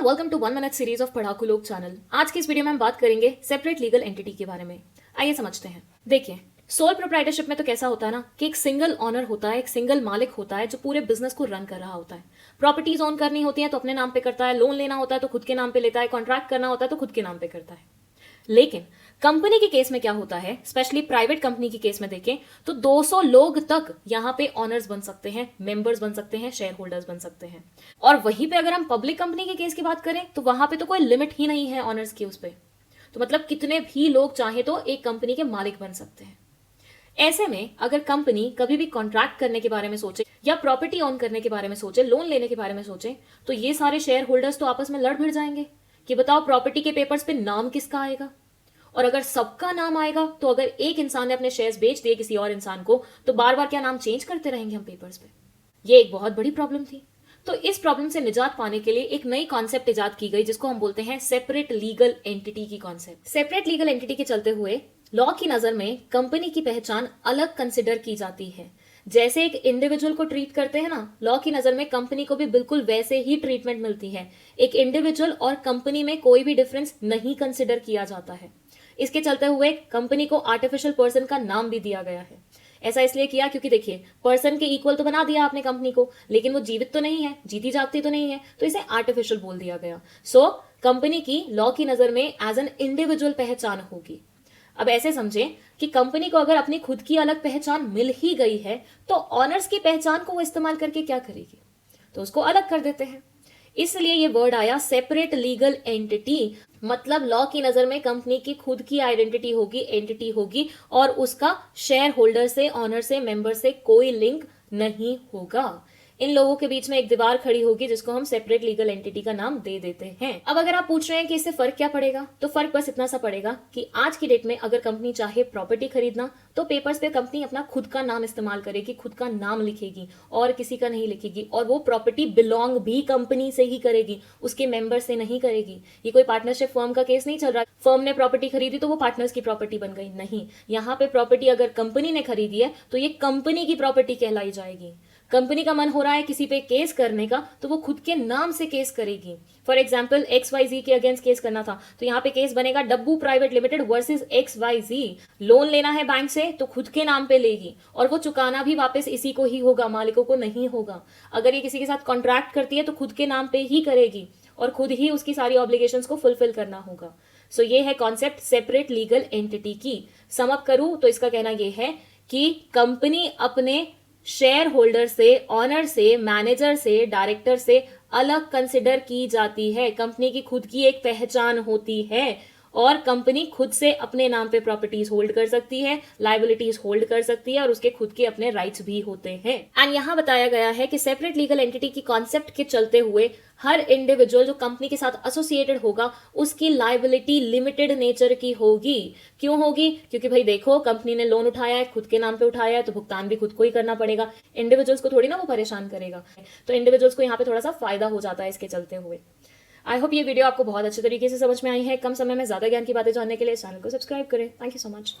Welcome to 1 minute series of Padhaku Log channel. आज की इस वीडियो में हम बात करेंगे सेपरेट लीगल एंटिटी के बारे में। आइए समझते हैं। देखिए, सोल प्रोप्राइटरशिप में तो कैसा होता है ना कि एक सिंगल ऑनर होता है, एक सिंगल मालिक होता है जो पूरे बिजनेस को रन कर रहा होता है। प्रॉपर्टीज ओन करनी होती है तो अपने नाम पे करता है, लोन लेना होता है तो खुद के नाम पे लेता है, कॉन्ट्रैक्ट करना होता है तो खुद के नाम पे करता है। लेकिन कंपनी के केस में क्या होता है, स्पेशली प्राइवेट कंपनी के केस में देखें तो 200 लोग तक यहां पे ऑनर्स बन सकते हैं, मेंबर्स बन सकते हैं, शेयर होल्डर्स बन सकते हैं। और वहीं पे अगर हम पब्लिक कंपनी के केस की बात करें तो वहां पे तो कोई लिमिट ही नहीं है ऑनर्स की उस पे। तो मतलब कितने भी लोग चाहे तो एक कंपनी के मालिक बन सकते हैं। ऐसे में अगर कंपनी कभी भी कॉन्ट्रैक्ट करने के बारे में सोचे या प्रॉपर्टी ऑन करने के बारे में सोचे, लोन लेने के बारे में सोचे, तो ये सारे शेयर होल्डर्स तो आपस में लड़ भिड़ जाएंगे कि बताओ प्रॉपर्टी के पेपर्स पे नाम किसका आएगा। और अगर सबका नाम आएगा तो अगर एक इंसान ने अपने शेयर्स बेच दिए किसी और इंसान को तो बार बार क्या नाम चेंज करते रहेंगे हम पेपर्स पे। ये एक बहुत बड़ी प्रॉब्लम थी। तो इस प्रॉब्लम से निजात पाने के लिए एक नई कॉन्सेप्ट इजाद की गई जिसको हम बोलते हैं सेपरेट लीगल एंटिटी की कॉन्सेप्ट। सेपरेट लीगल एंटिटी के चलते हुए लॉ की नजर में कंपनी की पहचान अलग कंसिडर की जाती है। जैसे एक इंडिविजुअल को ट्रीट करते हैं ना, लॉ की नजर में कंपनी को भी बिल्कुल वैसे ही ट्रीटमेंट मिलती है। एक इंडिविजुअल और कंपनी में कोई भी डिफरेंस नहीं कंसिडर किया जाता है। इसके चलते हुए कंपनी को आर्टिफिशियल पर्सन का नाम भी दिया गया है। ऐसा इसलिए किया क्योंकि देखिए, पर्सन के इक्वल तो बना दिया आपने कंपनी को, लेकिन वो जीवित तो नहीं है, जीती जागती तो नहीं है, तो इसे आर्टिफिशियल बोल दिया गया। सो कंपनी की लॉ की नजर में एज एन इंडिविजुअल पहचान होगी। अब ऐसे समझें कि कंपनी को अगर अपनी खुद की अलग पहचान मिल ही गई है तो ऑनर्स की पहचान को वो इस्तेमाल करके क्या करेगी, तो उसको अलग कर देते हैं। इसलिए ये वर्ड आया सेपरेट लीगल एंटिटी। मतलब लॉ की नजर में कंपनी की खुद की आइडेंटिटी होगी, एंटिटी होगी, और उसका शेयर होल्डर से, ऑनर से, मेंबर से कोई लिंक नहीं होगा। इन लोगों के बीच में एक दीवार खड़ी होगी जिसको हम सेपरेट लीगल एंटिटी का नाम दे देते हैं। अब अगर आप पूछ रहे हैं कि इससे फर्क क्या पड़ेगा, तो फर्क बस इतना सा पड़ेगा कि आज की डेट में अगर कंपनी चाहे प्रॉपर्टी खरीदना तो पेपर्स पे कंपनी अपना खुद का नाम इस्तेमाल करेगी, खुद का नाम लिखेगी और किसी का नहीं लिखेगी। और वो प्रॉपर्टी बिलोंग भी कंपनी से ही करेगी, उसके मेंबर से नहीं करेगी। ये कोई पार्टनरशिप फर्म का केस नहीं चल रहा, फर्म ने प्रॉपर्टी खरीदी तो वो पार्टनर्स की प्रॉपर्टी बन गई, नहीं। यहाँ पे प्रॉपर्टी अगर कंपनी ने खरीदी है तो ये कंपनी की प्रॉपर्टी कहलाई जाएगी। कंपनी का मन हो रहा है किसी पे केस करने का तो वो खुद के नाम से केस करेगी। फॉर एग्जाम्पल XYZ के अगेंस्ट केस करना था तो यहाँ पे केस बनेगा Dabbu private limited versus XYZ। Loan लेना है बैंक से तो खुद के नाम पे लेगी और वो चुकाना भी वापस इसी को ही होगा, मालिकों को नहीं होगा। अगर ये किसी के साथ कॉन्ट्रैक्ट करती है तो खुद के नाम पे ही करेगी और खुद ही उसकी सारी ऑब्लिगेशंस को फुलफिल करना होगा। सो ये है कॉन्सेप्ट सेपरेट लीगल एंटिटी की। सम अप करूं तो इसका कहना यह है कि कंपनी अपने शेयर होल्डर से, ऑनर से, मैनेजर से, डायरेक्टर से अलग कंसिडर की जाती है। कंपनी की खुद की एक पहचान होती है और कंपनी खुद से अपने नाम पे प्रॉपर्टीज होल्ड कर सकती है, लायबिलिटीज होल्ड कर सकती है और उसके खुद के अपने राइट्स भी होते हैं। एंड यहां बताया गया है कि सेपरेट लीगल एंटिटी की कॉन्सेप्ट के चलते हुए हर इंडिविजुअल जो कंपनी के साथ एसोसिएटेड होगा उसकी लायबिलिटी लिमिटेड नेचर की होगी। क्यों होगी? क्योंकि भाई देखो, कंपनी ने लोन उठाया है, खुद के नाम पे उठाया है, तो भुगतान भी खुद को ही करना पड़ेगा। इंडिविजुअल्स को थोड़ी ना वो परेशान करेगा। तो इंडिविजुअल्स को यहाँ पे थोड़ा सा फायदा हो जाता है इसके चलते हुए। आई होप ये वीडियो आपको बहुत अच्छे तरीके से समझ में आई है। कम समय में ज्यादा ज्ञान की बातें जानने के लिए चैनल को सब्सक्राइब करें। Thank you so much.